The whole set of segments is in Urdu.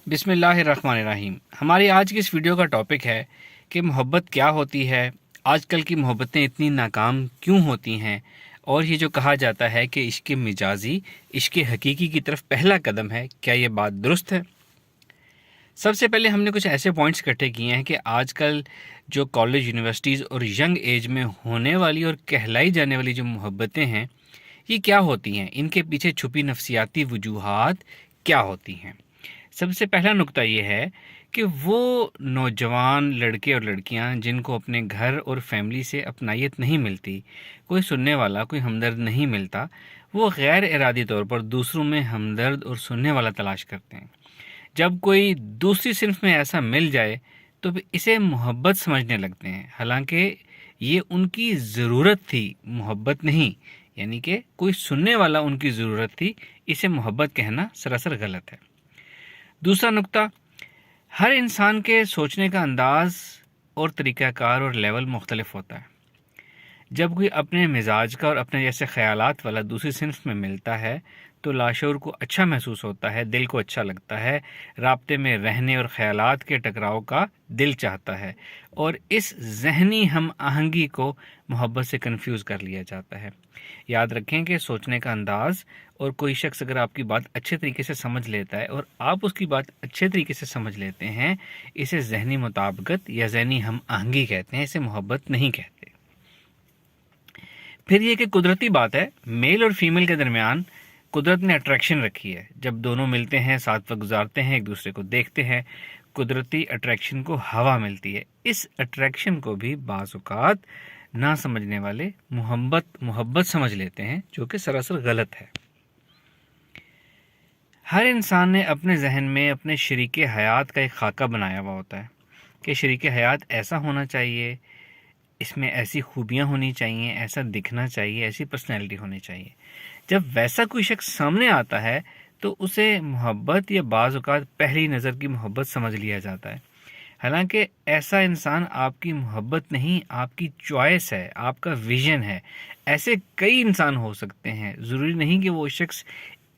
بسم اللہ الرحمن الرحیم۔ ہماری آج کی اس ویڈیو کا ٹاپک ہے کہ محبت کیا ہوتی ہے، آج کل کی محبتیں اتنی ناکام کیوں ہوتی ہیں، اور یہ جو کہا جاتا ہے کہ عشق مجازی عشق حقیقی کی طرف پہلا قدم ہے، کیا یہ بات درست ہے؟ سب سے پہلے ہم نے کچھ ایسے پوائنٹس اکٹھے کیے ہیں کہ آج کل جو کالج، یونیورسٹیز اور ینگ ایج میں ہونے والی اور کہلائی جانے والی جو محبتیں ہیں، یہ کیا ہوتی ہیں، ان کے پیچھے چھپی نفسیاتی وجوہات کیا ہوتی ہیں۔ سب سے پہلا نقطہ یہ ہے کہ وہ نوجوان لڑکے اور لڑکیاں جن کو اپنے گھر اور فیملی سے اپنائیت نہیں ملتی، کوئی سننے والا، کوئی ہمدرد نہیں ملتا، وہ غیر ارادی طور پر دوسروں میں ہمدرد اور سننے والا تلاش کرتے ہیں۔ جب کوئی دوسری صنف میں ایسا مل جائے تو پھر اسے محبت سمجھنے لگتے ہیں، حالانکہ یہ ان کی ضرورت تھی، محبت نہیں۔ یعنی کہ کوئی سننے والا ان کی ضرورت تھی، اسے محبت کہنا سراسر غلط ہے۔ دوسرا نقطہ، ہر انسان کے سوچنے کا انداز اور طریقہ کار اور لیول مختلف ہوتا ہے۔ جب کوئی اپنے مزاج کا اور اپنے جیسے خیالات والا دوسری صنف میں ملتا ہے تو لاشعور کو اچھا محسوس ہوتا ہے، دل کو اچھا لگتا ہے، رابطے میں رہنے اور خیالات کے ٹکراؤ کا دل چاہتا ہے، اور اس ذہنی ہم آہنگی کو محبت سے کنفیوز کر لیا جاتا ہے۔ یاد رکھیں کہ سوچنے کا انداز، اور کوئی شخص اگر آپ کی بات اچھے طریقے سے سمجھ لیتا ہے اور آپ اس کی بات اچھے طریقے سے سمجھ لیتے ہیں، اسے ذہنی مطابقت یا ذہنی ہم آہنگی کہتے ہیں، اسے محبت نہیں کہتے۔ پھر یہ کہ قدرتی بات ہے، میل اور فیمیل کے درمیان قدرت نے اٹریکشن رکھی ہے۔ جب دونوں ملتے ہیں، ساتھ وقت گزارتے ہیں، ایک دوسرے کو دیکھتے ہیں، قدرتی اٹریکشن کو ہوا ملتی ہے۔ اس اٹریکشن کو بھی بعض اوقات نہ سمجھنے والے محبت سمجھ لیتے ہیں، جو کہ سراسر غلط ہے۔ ہر انسان نے اپنے ذہن میں اپنے شریک حیات کا ایک خاکہ بنایا ہوا ہوتا ہے کہ شریک حیات ایسا ہونا چاہیے، اس میں ایسی خوبیاں ہونی چاہیے، ایسا دکھنا چاہیے، ایسی پرسنالٹی ہونی چاہیے۔ جب ویسا کوئی شخص سامنے آتا ہے تو اسے محبت یا بعض اوقات پہلی نظر کی محبت سمجھ لیا جاتا ہے، حالانکہ ایسا انسان آپ کی محبت نہیں، آپ کی چوائس ہے، آپ کا ویژن ہے۔ ایسے کئی انسان ہو سکتے ہیں، ضروری نہیں کہ وہ شخص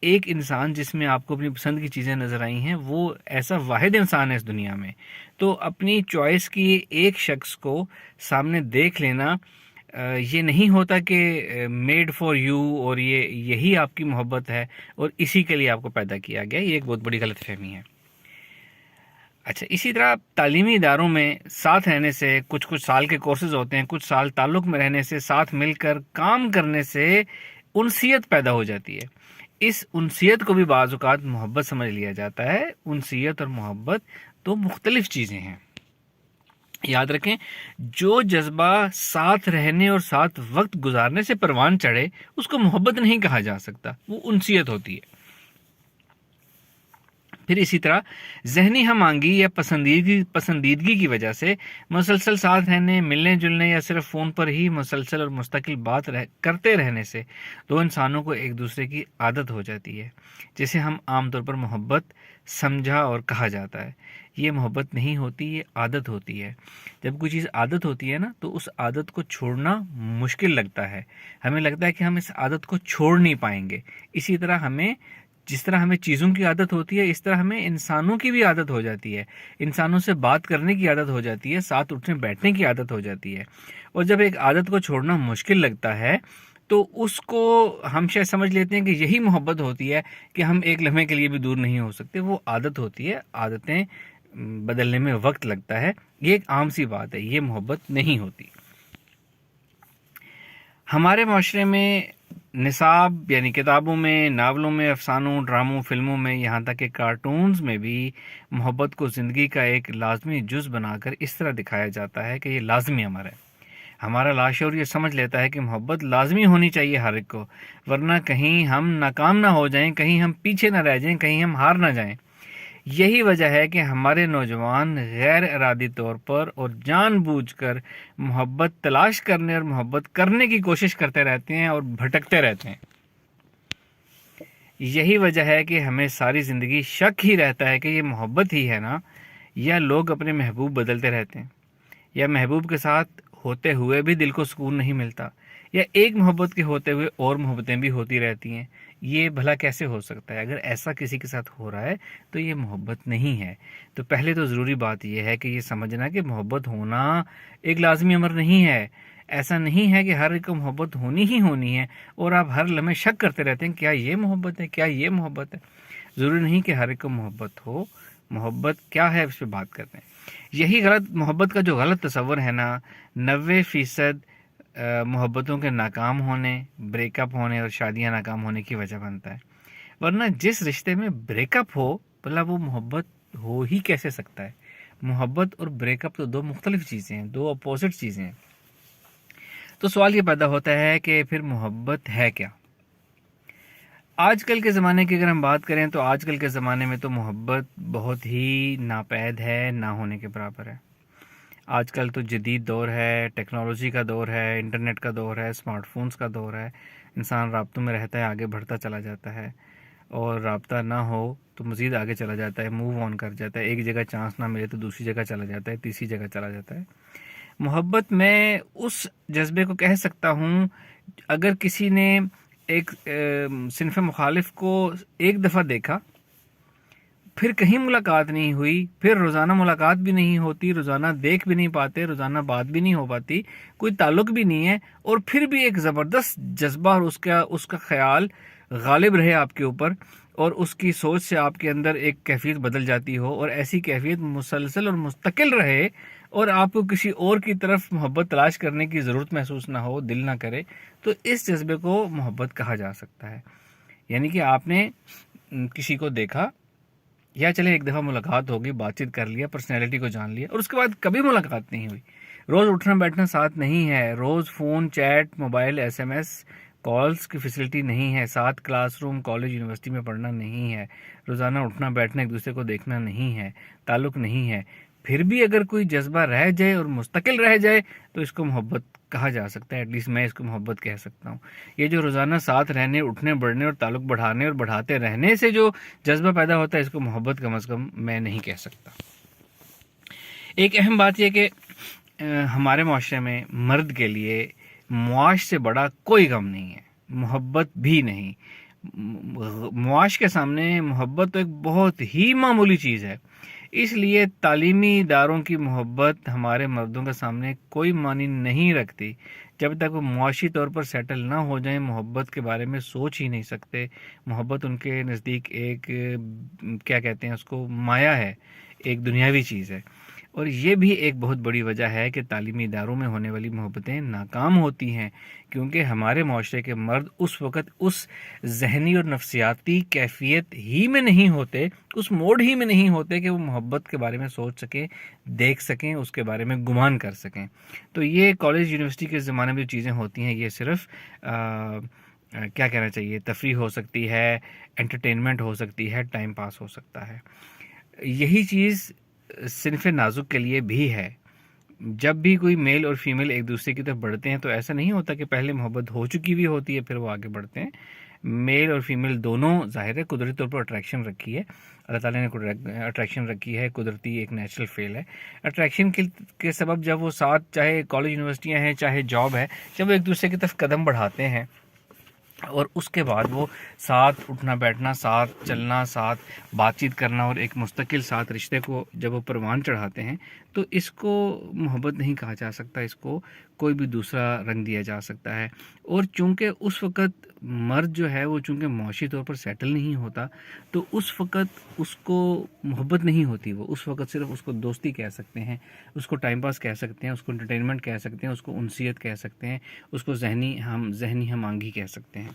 ایک انسان جس میں آپ کو اپنی پسند کی چیزیں نظر آئی ہیں وہ ایسا واحد انسان ہے اس دنیا میں۔ تو اپنی چوائس کی ایک شخص کو سامنے دیکھ لینا یہ نہیں ہوتا کہ میڈ فار یو اور یہی آپ کی محبت ہے اور اسی کے لیے آپ کو پیدا کیا گیا، یہ ایک بہت بڑی غلط فہمی ہے۔ اچھا، اسی طرح تعلیمی اداروں میں ساتھ رہنے سے، کچھ سال کے کورسز ہوتے ہیں، کچھ سال تعلق میں رہنے سے، ساتھ مل کر کام کرنے سے انسیت پیدا ہو جاتی ہے۔ اس انسیت کو بھی بعض اوقات محبت سمجھ لیا جاتا ہے۔ انسیت اور محبت دو مختلف چیزیں ہیں۔ یاد رکھیں، جو جذبہ ساتھ رہنے اور ساتھ وقت گزارنے سے پروان چڑھے اس کو محبت نہیں کہا جا سکتا، وہ انسیت ہوتی ہے۔ پھر اسی طرح ذہنی ہم آہنگی یا پسندیدگی کی وجہ سے مسلسل ساتھ رہنے، ملنے جلنے یا صرف فون پر ہی مسلسل اور مستقل بات کرتے رہنے سے دو انسانوں کو ایک دوسرے کی عادت ہو جاتی ہے، جسے ہم عام طور پر محبت سمجھا اور کہا جاتا ہے۔ یہ محبت نہیں ہوتی، یہ عادت ہوتی ہے۔ جب کوئی چیز عادت ہوتی ہے نا تو اس عادت کو چھوڑنا مشکل لگتا ہے، ہمیں لگتا ہے کہ ہم اس عادت کو چھوڑ نہیں پائیں گے۔ اسی طرح جس طرح ہمیں چیزوں کی عادت ہوتی ہے، اس طرح ہمیں انسانوں کی بھی عادت ہو جاتی ہے، انسانوں سے بات کرنے کی عادت ہو جاتی ہے، ساتھ اٹھنے بیٹھنے کی عادت ہو جاتی ہے۔ اور جب ایک عادت کو چھوڑنا مشکل لگتا ہے تو اس کو ہم شاید سمجھ لیتے ہیں کہ یہی محبت ہوتی ہے کہ ہم ایک لمحے کے لیے بھی دور نہیں ہو سکتے۔ وہ عادت ہوتی ہے، عادتیں بدلنے میں وقت لگتا ہے، یہ ایک عام سی بات ہے، یہ محبت نہیں ہوتی۔ ہمارے معاشرے میں نصاب یعنی کتابوں میں، ناولوں میں، افسانوں، ڈراموں، فلموں میں، یہاں تک کہ کارٹونز میں بھی محبت کو زندگی کا ایک لازمی جز بنا کر اس طرح دکھایا جاتا ہے کہ یہ لازمی امر ہے۔ ہمارا لاشعور یہ سمجھ لیتا ہے کہ محبت لازمی ہونی چاہیے ہر ایک کو، ورنہ کہیں ہم ناکام نہ ہو جائیں، کہیں ہم پیچھے نہ رہ جائیں، کہیں ہم ہار نہ جائیں۔ یہی وجہ ہے کہ ہمارے نوجوان غیر ارادی طور پر اور جان بوجھ کر محبت تلاش کرنے اور محبت کرنے کی کوشش کرتے رہتے ہیں اور بھٹکتے رہتے ہیں۔ یہی وجہ ہے کہ ہمیں ساری زندگی شک ہی رہتا ہے کہ یہ محبت ہی ہے نا، یا لوگ اپنے محبوب بدلتے رہتے ہیں، یا محبوب کے ساتھ ہوتے ہوئے بھی دل کو سکون نہیں ملتا۔ یا ایک محبت کے ہوتے ہوئے اور محبتیں بھی ہوتی رہتی ہیں؟ یہ بھلا کیسے ہو سکتا ہے؟ اگر ایسا کسی کے ساتھ ہو رہا ہے تو یہ محبت نہیں ہے۔ تو پہلے تو ضروری بات یہ ہے کہ یہ سمجھنا کہ محبت ہونا ایک لازمی امر نہیں ہے۔ ایسا نہیں ہے کہ ہر ایک کو محبت ہونی ہی ہونی ہے اور آپ ہر لمحے شک کرتے رہتے ہیں کیا یہ محبت ہے، کیا یہ محبت ہے۔ ضروری نہیں کہ ہر ایک کو محبت ہو۔ محبت کیا ہے اس پہ بات کرتے ہیں۔ یہی محبت کا جو غلط تصور ہے نا، 90% محبتوں کے ناکام ہونے، بریک اپ ہونے اور شادیاں ناکام ہونے کی وجہ بنتا ہے۔ ورنہ جس رشتے میں بریک اپ ہو بھلا وہ محبت ہو ہی کیسے سکتا ہے؟ محبت اور بریک اپ تو دو مختلف چیزیں ہیں، دو اپوزٹ چیزیں ہیں۔ تو سوال یہ پیدا ہوتا ہے کہ پھر محبت ہے کیا؟ آج کل کے زمانے کی اگر ہم بات کریں تو آج کل کے زمانے میں تو محبت بہت ہی ناپید ہے، نہ ہونے کے برابر ہے۔ آج کل تو جدید دور ہے، ٹیکنالوجی کا دور ہے، انٹرنیٹ کا دور ہے، اسمارٹ فونز کا دور ہے۔ انسان رابطوں میں رہتا ہے، آگے بڑھتا چلا جاتا ہے، اور رابطہ نہ ہو تو مزید آگے چلا جاتا ہے، موو آن کر جاتا ہے۔ ایک جگہ چانس نہ ملے تو دوسری جگہ چلا جاتا ہے، تیسری جگہ چلا جاتا ہے۔ محبت میں اس جذبے کو کہہ سکتا ہوں اگر کسی نے ایک صنف مخالف کو ایک دفعہ دیکھا، پھر کہیں ملاقات نہیں ہوئی، پھر روزانہ ملاقات بھی نہیں ہوتی، روزانہ دیکھ بھی نہیں پاتے، روزانہ بات بھی نہیں ہو پاتی، کوئی تعلق بھی نہیں ہے، اور پھر بھی ایک زبردست جذبہ اور اس کا خیال غالب رہے آپ کے اوپر، اور اس کی سوچ سے آپ کے اندر ایک کیفیت بدل جاتی ہو، اور ایسی کیفیت مسلسل اور مستقل رہے، اور آپ کو کسی اور کی طرف محبت تلاش کرنے کی ضرورت محسوس نہ ہو، دل نہ کرے، تو اس جذبے کو محبت کہا جا سکتا ہے۔ یعنی کہ آپ نے کسی کو دیکھا، یا چلے ایک دفعہ ملاقات ہوگی، بات چیت کر لیا، پرسنالٹی کو جان لیا، اور اس کے بعد کبھی ملاقات نہیں ہوئی، روز اٹھنا بیٹھنا ساتھ نہیں ہے، روز phone, chat, mobile, S M S calls کی فیسلٹی نہیں ہے، ساتھ کلاس روم، کالج، یونیورسٹی میں پڑھنا نہیں ہے، روزانہ اٹھنا بیٹھنا ایک دوسرے کو دیکھنا نہیں ہے، تعلق نہیں ہے، پھر بھی اگر کوئی جذبہ رہ جائے اور مستقل رہ جائے تو اس کو محبت کہا جا سکتا ہے۔ ایٹ لیسٹ میں اس کو محبت کہہ سکتا ہوں۔ یہ جو روزانہ ساتھ رہنے، اٹھنے بڑھنے اور تعلق بڑھانے اور بڑھاتے رہنے سے جو جذبہ پیدا ہوتا ہے، اس کو محبت کم از کم میں نہیں کہہ سکتا۔ ایک اہم بات یہ کہ ہمارے معاشرے میں مرد کے لیے معاش سے بڑا کوئی غم نہیں ہے، محبت بھی نہیں۔ معاش کے سامنے محبت تو ایک بہت ہی معمولی چیز ہے۔ اس لیے تعلیمی اداروں کی محبت ہمارے مردوں کے سامنے کوئی معنی نہیں رکھتی۔ جب تک وہ معاشی طور پر سیٹل نہ ہو جائیں، محبت کے بارے میں سوچ ہی نہیں سکتے۔ محبت ان کے نزدیک ایک کیا کہتے ہیں اس کو، مایا ہے، ایک دنیاوی چیز ہے۔ اور یہ بھی ایک بہت بڑی وجہ ہے کہ تعلیمی اداروں میں ہونے والی محبتیں ناکام ہوتی ہیں، کیونکہ ہمارے معاشرے کے مرد اس وقت اس ذہنی اور نفسیاتی کیفیت ہی میں نہیں ہوتے، اس موڈ ہی میں نہیں ہوتے کہ وہ محبت کے بارے میں سوچ سکیں، دیکھ سکیں، اس کے بارے میں گمان کر سکیں۔ تو یہ کالج یونیورسٹی کے زمانے میں جو چیزیں ہوتی ہیں، یہ صرف کیا کہنا چاہیے، تفریح ہو سکتی ہے، انٹرٹینمنٹ ہو سکتی ہے، ٹائم پاس ہو سکتا ہے۔ یہی چیز صنف نازک کے لیے بھی ہے۔ جب بھی کوئی میل اور فیمیل ایک دوسرے کی طرف بڑھتے ہیں تو ایسا نہیں ہوتا کہ پہلے محبت ہو چکی بھی ہوتی ہے پھر وہ آگے بڑھتے ہیں۔ میل اور فیمیل دونوں، ظاہر ہے قدرتی طور پر اٹریکشن رکھی ہے، اللہ تعالیٰ نے اٹریکشن رکھی ہے، قدرتی ایک نیچرل فیل ہے۔ اٹریکشن کے سبب جب وہ ساتھ، چاہے کالج یونیورسٹیاں ہیں، چاہے جاب ہے، جب وہ ایک دوسرے کی طرف قدم بڑھاتے ہیں اور اس کے بعد وہ ساتھ اٹھنا بیٹھنا، ساتھ چلنا، ساتھ بات چیت کرنا اور ایک مستقل ساتھ رشتے کو جب وہ پروان چڑھاتے ہیں، تو اس کو محبت نہیں کہا جا سکتا، اس کو کوئی بھی دوسرا رنگ دیا جا سکتا ہے۔ اور چونکہ اس وقت مرد جو ہے وہ چونکہ معاشی طور پر سیٹل نہیں ہوتا، تو اس وقت اس کو محبت نہیں ہوتی، وہ اس وقت صرف اس کو دوستی کہہ سکتے ہیں، اس کو ٹائم پاس کہہ سکتے ہیں، اس کو انٹرٹینمنٹ کہہ سکتے ہیں، اس کو انسیت کہہ سکتے ہیں، اس کو ذہنی ہم آہنگی کہہ سکتے ہیں۔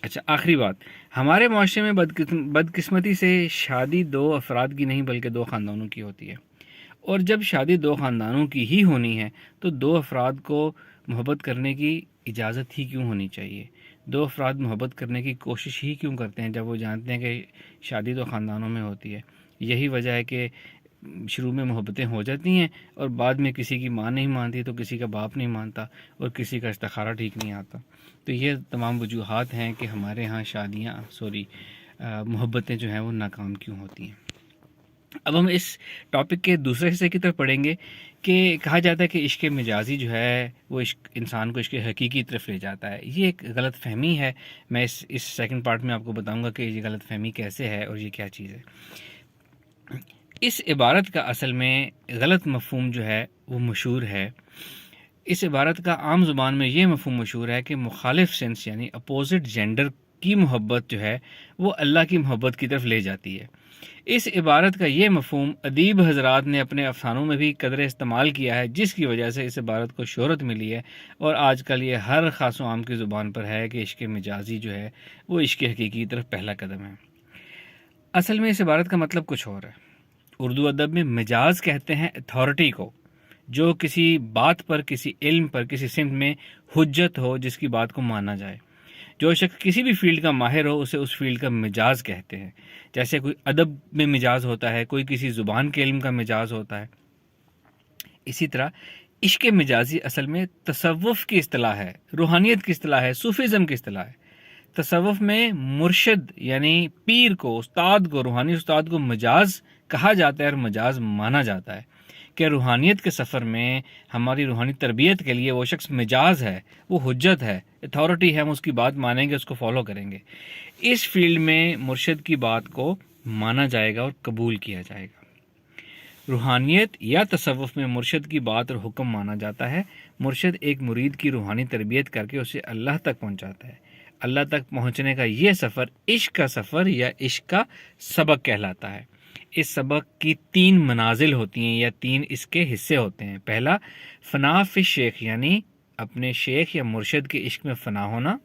اچھا، آخری بات، ہمارے معاشرے میں بدقسمتی سے شادی دو افراد کی نہیں بلکہ دو خاندانوں کی ہوتی ہے، اور جب شادی دو خاندانوں کی ہی ہونی ہے تو دو افراد کو محبت کرنے کی اجازت ہی کیوں ہونی چاہیے؟ دو افراد محبت کرنے کی کوشش ہی کیوں کرتے ہیں جب وہ جانتے ہیں کہ شادی دو خاندانوں میں ہوتی ہے؟ یہی وجہ ہے کہ شروع میں محبتیں ہو جاتی ہیں اور بعد میں کسی کی ماں نہیں مانتی تو کسی کا باپ نہیں مانتا اور کسی کا استخارہ ٹھیک نہیں آتا۔ تو یہ تمام وجوہات ہیں کہ ہمارے ہاں محبتیں جو ہیں وہ ناکام کیوں ہوتی ہیں۔ اب ہم اس ٹاپک کے دوسرے حصے کی طرف پڑھیں گے کہ کہا جاتا ہے کہ عشق مجازی جو ہے وہ عشق انسان کو عشق حقیقی طرف لے جاتا ہے. یہ ایک غلط فہمی ہے. میں اس سیکنڈ پارٹ میں آپ کو بتاؤں گا کہ یہ غلط فہمی کیسے ہے اور یہ کیا چیز ہے. اس عبارت کا اصل میں غلط مفہوم جو ہے وہ مشہور ہے. اس عبارت کا عام زبان میں یہ مفہوم مشہور ہے کہ مخالف سنس یعنی اپوزٹ جینڈر کی محبت جو ہے وہ اللہ کی محبت کی طرف لے جاتی ہے. اس عبارت کا یہ مفہوم ادیب حضرات نے اپنے افسانوں میں بھی قدرے استعمال کیا ہے، جس کی وجہ سے اس عبارت کو شہرت ملی ہے اور آج کل یہ ہر خاص و عام کی زبان پر ہے کہ عشق مجازی جو ہے وہ عشق حقیقی کی طرف پہلا قدم ہے. اصل میں اس عبارت کا مطلب کچھ اور ہے. اردو ادب میں مجاز کہتے ہیں اتھارٹی کو، جو کسی بات پر، کسی علم پر، کسی سمت میں حجت ہو، جس کی بات کو مانا جائے. جو شخص کسی بھی فیلڈ کا ماہر ہو اسے اس فیلڈ کا مجاز کہتے ہیں. جیسے کوئی ادب میں مجاز ہوتا ہے، کوئی کسی زبان کے علم کا مجاز ہوتا ہے. اسی طرح عشق مجازی اصل میں تصوف کی اصطلاح ہے، روحانیت کی اصطلاح ہے، صوفیزم کی اصطلاح ہے. تصوف میں مرشد یعنی پیر کو، استاد کو، روحانی استاد کو مجاز کہا جاتا ہے اور مجاز مانا جاتا ہے کہ روحانیت کے سفر میں ہماری روحانی تربیت کے لیے وہ شخص مجاز ہے، وہ حجت ہے، اتھارٹی ہے، ہم اس کی بات مانیں گے، اس کو فالو کریں گے. اس فیلڈ میں مرشد کی بات کو مانا جائے گا اور قبول کیا جائے گا. روحانیت یا تصوف میں مرشد کی بات اور حکم مانا جاتا ہے. مرشد ایک مرید کی روحانی تربیت کر کے اسے اللہ تک پہنچاتا ہے. اللہ تک پہنچنے کا یہ سفر عشق کا سفر یا عشق کا سبق کہلاتا ہے. اس سبق کی 3 منازل ہوتی ہیں یا 3 اس کے حصے ہوتے ہیں. پہلا فنا فی الشیخ یعنی اپنے شیخ یا مرشد کے عشق میں فنا ہونا.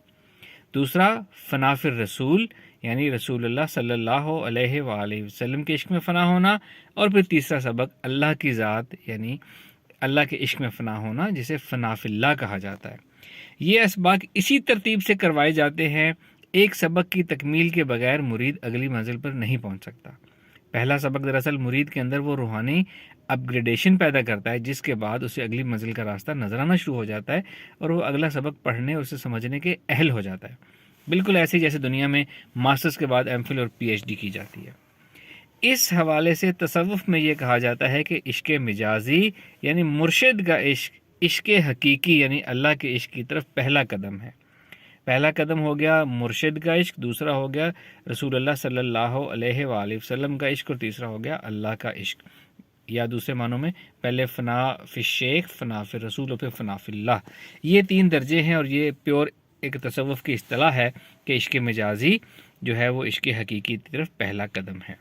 دوسرا فنا فی الرسول یعنی رسول اللہ صلی اللہ علیہ وآلہ وسلم کے عشق میں فنا ہونا. اور پھر تیسرا سبق اللہ کی ذات یعنی اللہ کے عشق میں فنا ہونا، جسے فنا فی اللہ کہا جاتا ہے. یہ اسباق اسی ترتیب سے کروائے جاتے ہیں. ایک سبق کی تکمیل کے بغیر مرید اگلی منزل پر نہیں پہنچ سکتا. پہلا سبق دراصل مرید کے اندر وہ روحانی اپ گریڈیشن پیدا کرتا ہے، جس کے بعد اسے اگلی منزل کا راستہ نظر آنا شروع ہو جاتا ہے اور وہ اگلا سبق پڑھنے اور اسے سمجھنے کے اہل ہو جاتا ہے. بالکل ایسے جیسے دنیا میں ماسٹرز کے بعد ایم فل اور پی ایچ ڈی کی جاتی ہے. اس حوالے سے تصوف میں یہ کہا جاتا ہے کہ عشق مجازی یعنی مرشد کا عشق عشق حقیقی یعنی اللہ کے عشق کی طرف پہلا قدم ہے. پہلا قدم ہو گیا مرشد کا عشق، دوسرا ہو گیا رسول اللہ صلی اللہ علیہ وآلہ وسلم کا عشق اور تیسرا ہو گیا اللہ کا عشق. یا دوسرے معنوں میں پہلے فنا فی الشیخ، فنا فی الرسول اور پھر فنا فی اللہ. یہ 3 درجے ہیں اور یہ پیور ایک تصوف کی اصطلاح ہے کہ عشق مجازی جو ہے وہ عشق حقیقی کی طرف پہلا قدم ہے.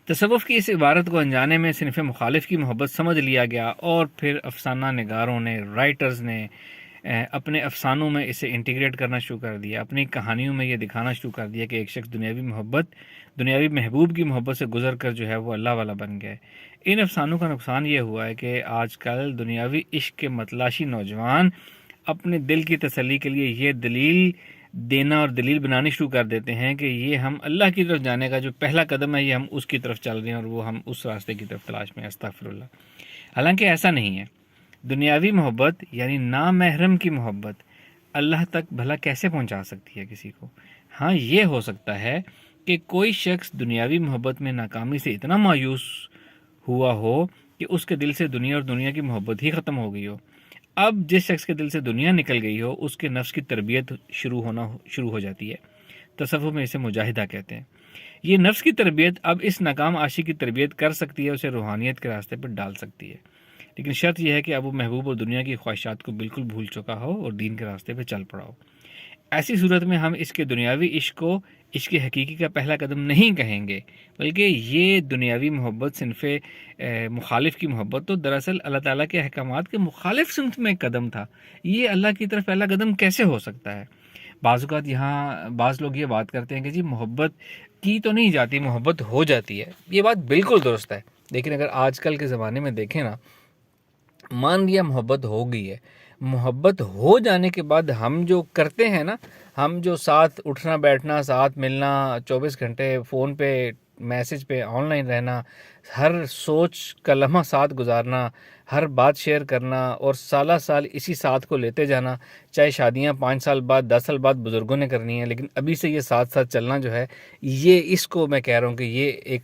تصوف کی اس عبارت کو انجانے میں صنف مخالف کی محبت سمجھ لیا گیا اور پھر افسانہ نگاروں نے، رائٹرز نے اپنے افسانوں میں اسے انٹیگریٹ کرنا شروع کر دیا. اپنی کہانیوں میں یہ دکھانا شروع کر دیا کہ ایک شخص دنیاوی محبوب کی محبت سے گزر کر جو ہے وہ اللہ والا بن گیا ہے. ان افسانوں کا نقصان یہ ہوا ہے کہ آج کل دنیاوی عشق کے متلاشی نوجوان اپنے دل کی تسلی کے لیے یہ دلیل دینا اور دلیل بنانی شروع کر دیتے ہیں کہ یہ ہم اللہ کی طرف جانے کا جو پہلا قدم ہے یہ ہم اس کی طرف چل رہے ہیں اور وہ ہم اس راستے کی طرف تلاش میں. استغفر اللہ. حالانکہ ایسا نہیں ہے. دنیاوی محبت یعنی نامحرم کی محبت اللہ تک بھلا کیسے پہنچا سکتی ہے کسی کو؟ ہاں یہ ہو سکتا ہے کہ کوئی شخص دنیاوی محبت میں ناکامی سے اتنا مایوس ہوا ہو کہ اس کے دل سے دنیا اور دنیا کی محبت ہی ختم ہو گئی ہو. اب جس شخص کے دل سے دنیا نکل گئی ہو اس کے نفس کی تربیت شروع ہو جاتی ہے. تصوف میں اسے مجاہدہ کہتے ہیں. یہ نفس کی تربیت اب اس ناکام عاشق کی تربیت کر سکتی ہے، اسے روحانیت کے راستے پر ڈال سکتی ہے. لیکن شرط یہ ہے کہ اب وہ محبوب اور دنیا کی خواہشات کو بالکل بھول چکا ہو اور دین کے راستے پہ چل پڑا ہو. ایسی صورت میں ہم اس کے دنیاوی عشق کو عشق حقیقی کا پہلا قدم نہیں کہیں گے، بلکہ یہ دنیاوی محبت صنف مخالف کی محبت تو دراصل اللہ تعالیٰ کے احکامات کے مخالف صنف میں قدم تھا. یہ اللہ کی طرف پہلا قدم کیسے ہو سکتا ہے؟ بعض اوقات یہاں بعض لوگ یہ بات کرتے ہیں کہ جی محبت کی تو نہیں جاتی، محبت ہو جاتی ہے. یہ بات بالکل درست ہے. لیکن اگر آج کل کے زمانے میں دیکھیں نا، مان لیا محبت ہو گئی ہے، محبت ہو جانے کے بعد ہم جو کرتے ہیں نا، ہم جو ساتھ اٹھنا بیٹھنا، ساتھ ملنا، 24 گھنٹے فون پہ میسج پہ آن لائن رہنا، ہر سوچ کا لمحہ ساتھ گزارنا، ہر بات شیئر کرنا اور سالہ سال اسی ساتھ کو لیتے جانا، چاہے شادیاں 5 سال بعد 10 سال بعد بزرگوں نے کرنی ہیں، لیکن ابھی سے یہ ساتھ ساتھ چلنا جو ہے، یہ اس کو میں کہہ رہا ہوں کہ یہ ایک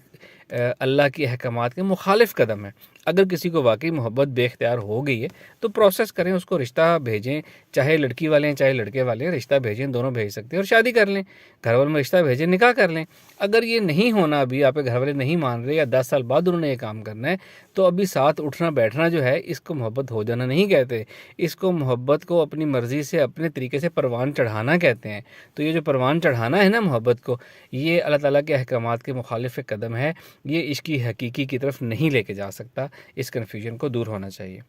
اللہ کی احکامات کے مخالف قدم ہے۔ اگر کسی کو واقعی محبت بے اختیار ہو گئی ہے تو پروسیس کریں، اس کو رشتہ بھیجیں، چاہے لڑکی والے ہیں چاہے لڑکے والے ہیں، رشتہ بھیجیں، دونوں بھیج سکتے ہیں اور شادی کر لیں، گھر والوں میں رشتہ بھیجیں، نکاح کر لیں۔ اگر یہ نہیں ہونا، ابھی آپ کے گھر والے نہیں مان رہے یا 10 سال بعد انہوں نے یہ کام کرنا ہے، تو ابھی ساتھ اٹھنا بیٹھنا جو ہے اس کو محبت ہو جانا نہیں کہتے، اس کو محبت کو اپنی مرضی سے اپنے طریقے سے پروان چڑھانا کہتے ہیں۔ تو یہ جو پروان چڑھانا ہے نا محبت کو، یہ اللہ تعالیٰ کے احکامات کے مخالف ایک قدم ہے، یہ عشق کی حقیقی کی طرف نہیں لے کے جا سکتا۔ اس کنفیوژن کو دور ہونا چاہیے۔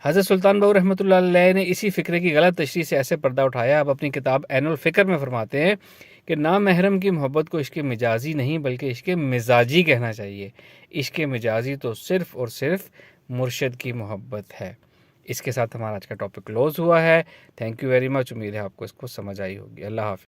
حضرت سلطان بہو رحمۃ اللہ علیہ نے اسی فکرے کی غلط تشریح سے ایسے پردہ اٹھایا۔ اب اپنی کتاب عین الفکر میں فرماتے ہیں کہ نامحرم کی محبت کو عشق مجازی نہیں بلکہ عشق مزاجی کہنا چاہیے۔ عشق مجازی تو صرف اور صرف مرشد کی محبت ہے۔ اس کے ساتھ ہمارا آج کا ٹاپک کلوز ہوا ہے۔ تھینک یو ویری مچ، امید ہے آپ کو اس کو سمجھ آئی ہوگی۔ اللہ حافظ۔